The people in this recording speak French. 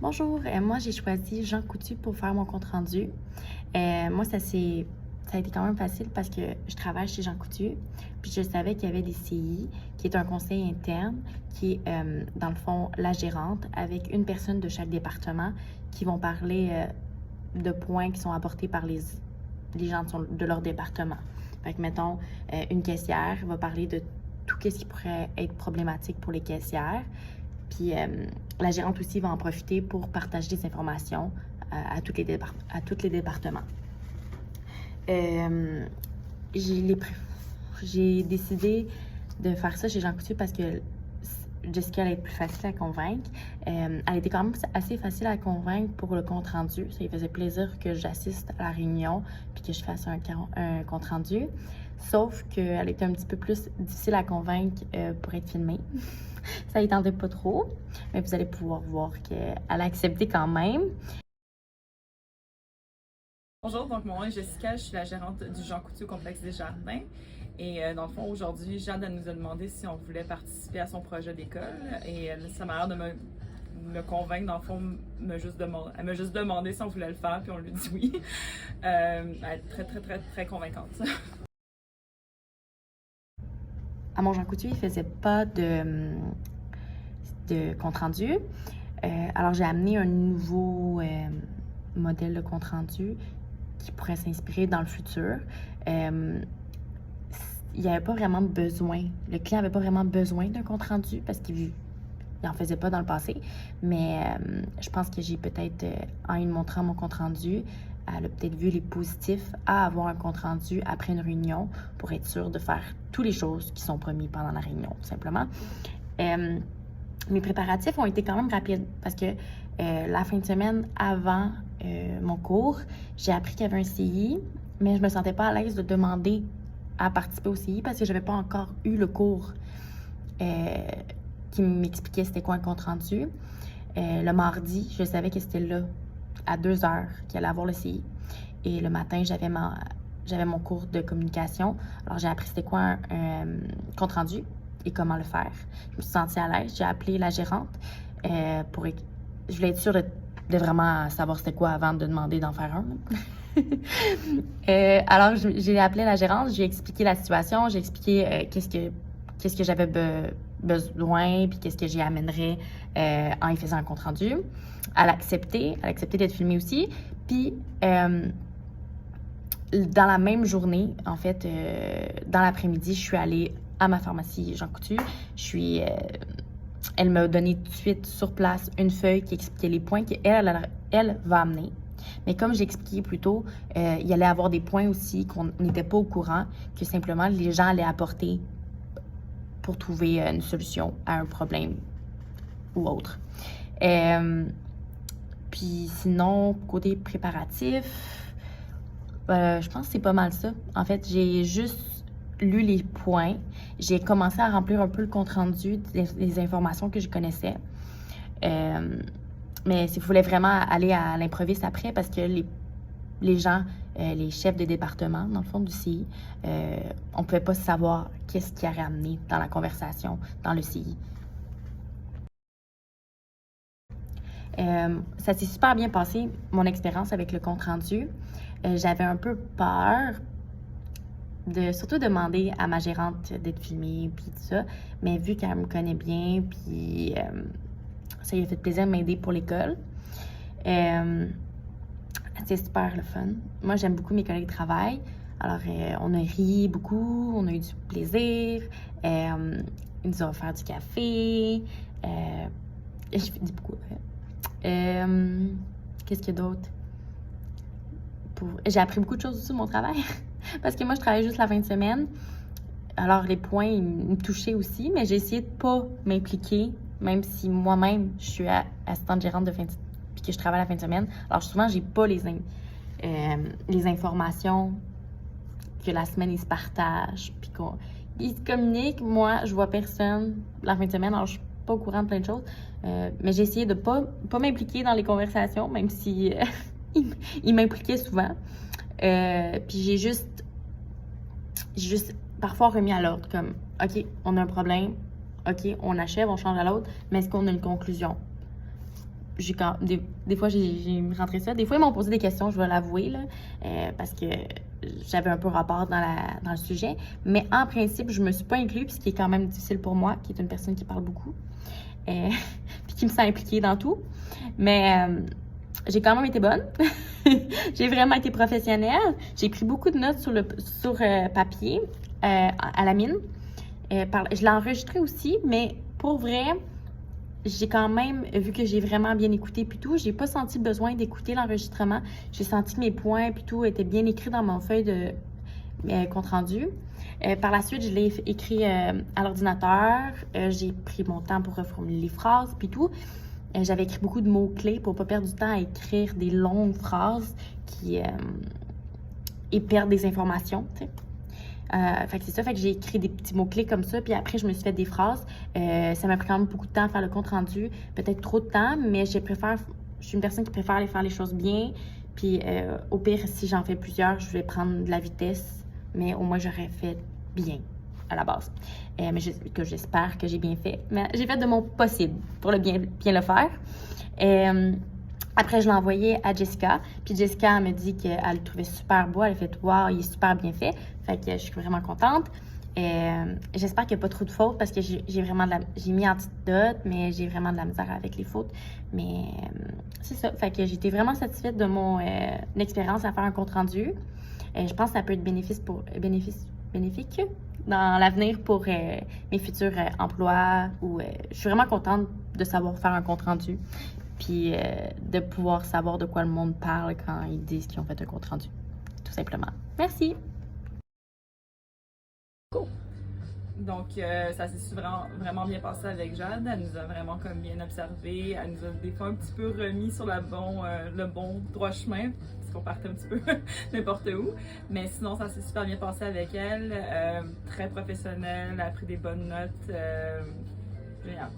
Bonjour, moi j'ai choisi Jean Coutu pour faire mon compte rendu. Moi ça a été quand même facile parce que je travaille chez Jean Coutu, puis je savais qu'il y avait des CI, qui est un conseil interne, qui est dans le fond la gérante, avec une personne de chaque département qui vont parler de points qui sont apportés par les gens de leur département. Fait que mettons, une caissière va parler de tout ce qui pourrait être problématique pour les caissières. Puis la gérante aussi va en profiter pour partager des informations à tous les départements. Euh, j'ai j'ai décidé de faire ça chez Jean Coutu parce que Jessica allait être plus facile à convaincre. Elle était quand même assez facile à convaincre pour le compte rendu. Ça lui faisait plaisir que j'assiste à la réunion puis que je fasse un compte rendu. Sauf qu'elle était un petit peu plus difficile à convaincre pour être filmée. Ça ne tentait pas trop, mais vous allez pouvoir voir qu'elle a accepté quand même. Bonjour, donc mon nom est Jessica, je suis la gérante du Jean Coutu au Complexe des Jardins. Et dans le fond, aujourd'hui, Jade nous a demandé si on voulait participer à son projet d'école. Et ça m'a l'air de me convaincre, dans le fond, elle m'a juste demandé si on voulait le faire, puis on lui dit oui. Elle est très, très, très, très convaincante. À mon Jean Coutu, il ne faisait pas de compte rendu. Alors, j'ai amené un nouveau modèle de compte rendu qui pourrait s'inspirer dans le futur. Il n'y avait pas vraiment besoin, le client n'avait pas vraiment besoin d'un compte rendu parce qu'il n'en faisait pas dans le passé. Mais je pense que j'ai peut-être, en lui montrant mon compte rendu, elle a peut-être vu les positifs à avoir un compte rendu après une réunion pour être sûre de faire toutes les choses qui sont promises pendant la réunion, tout simplement. Mes préparatifs ont été quand même rapides parce que la fin de semaine avant mon cours, j'ai appris qu'il y avait un CI, mais je me sentais pas à l'aise de demander à participer au CI parce que j'avais pas encore eu le cours qui m'expliquait c'était quoi un compte rendu. Le mardi, je savais que c'était là, à 2 heures, qu'il allait avoir le CI. Et le matin, j'avais mon cours de communication. Alors, j'ai appris c'était quoi un compte rendu et comment le faire. Je me suis sentie à l'aise. J'ai appelé la gérante je voulais être sûre de vraiment savoir c'était quoi avant de demander d'en faire un. Alors, j'ai appelé la gérante, j'ai expliqué la situation, j'ai expliqué qu'est-ce que j'avais besoin, puis qu'est-ce que j'y amènerais en y faisant un compte rendu. Elle a accepté d'être filmée aussi. Puis, dans la même journée, en fait, dans l'après-midi, je suis allée à ma pharmacie Jean Coutu. Elle m'a donné tout de suite sur place une feuille qui expliquait les points qu'elle va amener. Mais comme j'ai expliqué plus tôt, il y allait avoir des points aussi qu'on n'était pas au courant, que simplement les gens allaient apporter pour trouver une solution à un problème ou autre. Puis sinon, côté préparatif, je pense que c'est pas mal ça. En fait, j'ai juste lu les points. J'ai commencé à remplir un peu le compte-rendu des informations que je connaissais. Mais il fallait vraiment aller à l'improviste après parce que les gens, les chefs de département, dans le fond du CI, on ne pouvait pas savoir qu'est-ce qui aurait amené dans la conversation, dans le CI. Ça s'est super bien passé, mon expérience avec le compte-rendu. J'avais un peu peur de surtout demander à ma gérante d'être filmée, puis tout ça. Mais vu qu'elle me connaît bien, puis ça lui a fait plaisir de m'aider pour l'école. C'est super le fun. Moi, j'aime beaucoup mes collègues de travail. Alors, on a ri beaucoup, on a eu du plaisir. Ils nous ont offert du café. Je dis beaucoup. Qu'est-ce qu'il y a d'autre? J'ai appris beaucoup de choses aussi de mon travail. Parce que moi, je travaillais juste la fin de semaine. Alors, les points, ils me touchaient aussi, mais j'ai essayé de pas m'impliquer, même si moi-même, je suis assistante gérante de fin de semaine, puis que je travaille la fin de semaine. Alors, souvent, j'ai pas les informations que la semaine, ils se partagent, puis ils se communiquent. Moi, je vois personne la fin de semaine, alors je suis pas au courant de plein de choses. Mais j'ai essayé de pas m'impliquer dans les conversations, même si ils m'impliquaient souvent. Puis j'ai juste parfois remis à l'ordre, comme, OK, on a un problème, OK, on achève, on change à l'autre, mais est-ce qu'on a une conclusion? des fois, j'ai rentré ça. Des fois, ils m'ont posé des questions, je vais l'avouer, là, parce que j'avais un peu rapport dans le sujet. Mais en principe, je me suis pas inclue, puis ce qui est quand même difficile pour moi, qui est une personne qui parle beaucoup, puis qui me sent impliquée dans tout. Mais j'ai quand même été bonne. J'ai vraiment été professionnelle. J'ai pris beaucoup de notes sur papier à la mine. Je l'ai enregistré aussi, mais pour vrai, j'ai quand même, vu que j'ai vraiment bien écouté puis tout, j'ai pas senti le besoin d'écouter l'enregistrement. J'ai senti que mes points puis tout étaient bien écrits dans mon feuille de compte rendu. Par la suite, je l'ai écrit à l'ordinateur. J'ai pris mon temps pour reformuler les phrases puis tout. J'avais écrit beaucoup de mots-clés pour pas perdre du temps à écrire des longues phrases et perdre des informations, tu sais. Fait que c'est ça, fait que j'ai écrit des petits mots-clés comme ça, puis après, je me suis fait des phrases. Ça m'a pris quand même beaucoup de temps à faire le compte-rendu, peut-être trop de temps, mais je suis une personne qui préfère aller faire les choses bien, puis au pire, si j'en fais plusieurs, je vais prendre de la vitesse, mais au moins, j'aurais fait bien à la base. Mais que j'espère que j'ai bien fait. Mais j'ai fait de mon possible pour bien le faire. Après, je l'ai envoyé à Jessica. Puis Jessica me dit qu'elle le trouvait super beau. Elle a fait « Wow, il est super bien fait ». Fait que je suis vraiment contente. J'espère qu'il n'y a pas trop de fautes parce que j'ai mis antidote, mais j'ai vraiment de la misère avec les fautes. Mais c'est ça. Fait que j'étais vraiment satisfaite de mon expérience à faire un compte-rendu. Je pense que ça peut être bénéfique dans l'avenir pour mes futurs emplois. Je suis vraiment contente de savoir faire un compte-rendu. Puis de pouvoir savoir de quoi le monde parle quand ils disent qu'ils ont fait un compte rendu. Tout simplement. Merci! Cool. Donc, ça s'est vraiment bien passé avec Jade. Elle nous a vraiment comme bien observé. Elle nous a des fois un petit peu remis sur le bon droit chemin, parce qu'on partait un petit peu n'importe où. Mais sinon, ça s'est super bien passé avec elle. Très professionnelle, elle a pris des bonnes notes. Génial.